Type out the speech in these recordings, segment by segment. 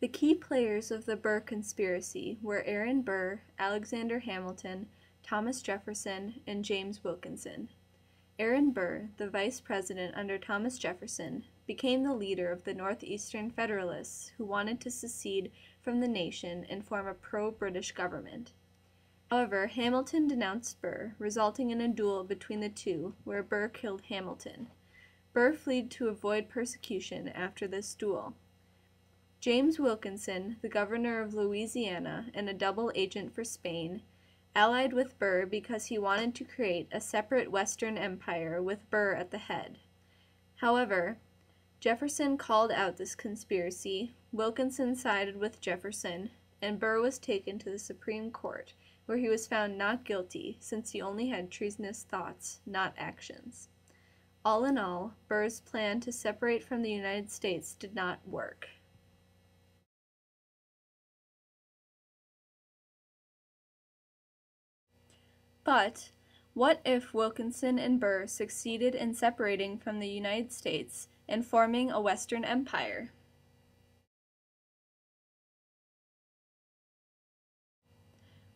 The key players of the Burr conspiracy were Aaron Burr, Alexander Hamilton, Thomas Jefferson, and James Wilkinson. Aaron Burr, the vice president under Thomas Jefferson, became the leader of the Northeastern Federalists who wanted to secede from the nation and form a pro-British government. However, Hamilton denounced Burr, resulting in a duel between the two where Burr killed Hamilton. Burr fled to avoid persecution after this duel. James Wilkinson, the governor of Louisiana and a double agent for Spain, allied with Burr because he wanted to create a separate Western empire with Burr at the head. However, Jefferson called out this conspiracy, Wilkinson sided with Jefferson, and Burr was taken to the Supreme Court, where he was found not guilty since he only had treasonous thoughts, not actions. All in all, Burr's plan to separate from the United States did not work. But what if Wilkinson and Burr succeeded in separating from the United States and forming a Western empire?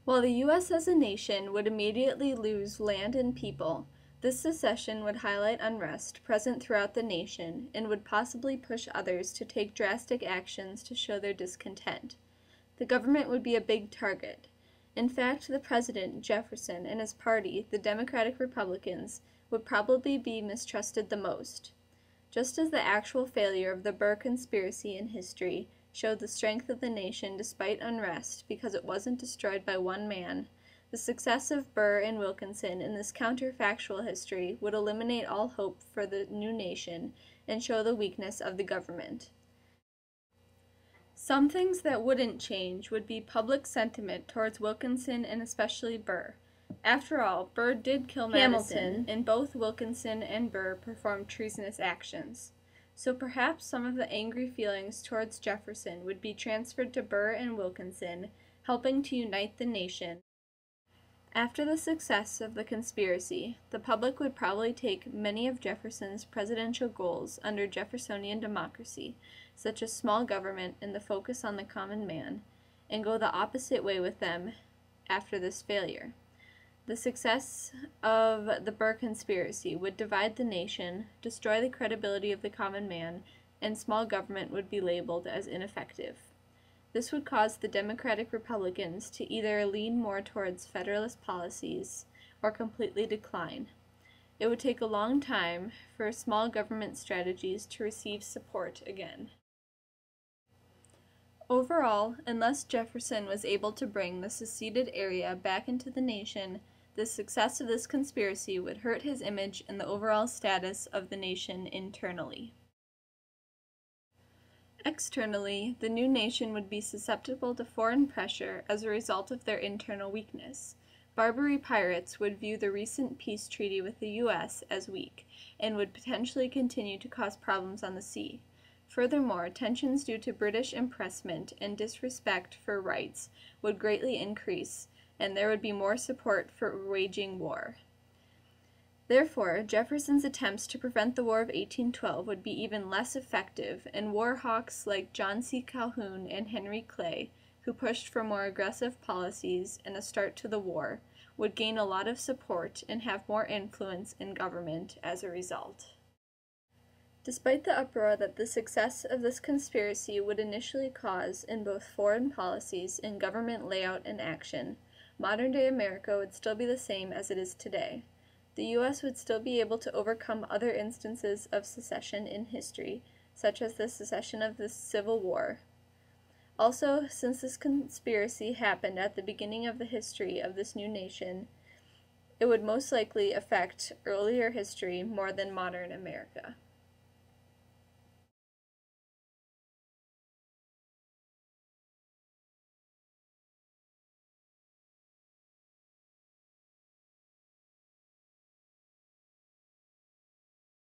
While the U.S. as a nation would immediately lose land and people, this secession would highlight unrest present throughout the nation and would possibly push others to take drastic actions to show their discontent. The government would be a big target. In fact, the president, Jefferson, and his party, the Democratic Republicans, would probably be mistrusted the most. Just as the actual failure of the Burr conspiracy in history showed the strength of the nation despite unrest because it wasn't destroyed by one man, the success of Burr and Wilkinson in this counterfactual history would eliminate all hope for the new nation and show the weakness of the government. Some things that wouldn't change would be public sentiment towards Wilkinson and especially Burr. After all, Burr did kill Hamilton, and both Wilkinson and Burr performed treasonous actions. So perhaps some of the angry feelings towards Jefferson would be transferred to Burr and Wilkinson, helping to unite the nation. After the success of the conspiracy, the public would probably take many of Jefferson's presidential goals under Jeffersonian democracy, such as small government and the focus on the common man, and go the opposite way with them after this failure. The success of the Burr conspiracy would divide the nation, destroy the credibility of the common man, and small government would be labeled as ineffective. This would cause the Democratic Republicans to either lean more towards Federalist policies or completely decline. It would take a long time for small government strategies to receive support again. Overall, unless Jefferson was able to bring the seceded area back into the nation, the success of this conspiracy would hurt his image and the overall status of the nation internally. Externally, the new nation would be susceptible to foreign pressure as a result of their internal weakness. Barbary pirates would view the recent peace treaty with the U.S. as weak, and would potentially continue to cause problems on the sea. Furthermore, tensions due to British impressment and disrespect for rights would greatly increase, and there would be more support for waging war. Therefore, Jefferson's attempts to prevent the War of 1812 would be even less effective, and war hawks like John C. Calhoun and Henry Clay, who pushed for more aggressive policies and a start to the war, would gain a lot of support and have more influence in government as a result. Despite the uproar that the success of this conspiracy would initially cause in both foreign policies and government layout and action, modern-day America would still be the same as it is today. The U.S. would still be able to overcome other instances of secession in history, such as the secession of the Civil War. Also, since this conspiracy happened at the beginning of the history of this new nation, it would most likely affect earlier history more than modern America.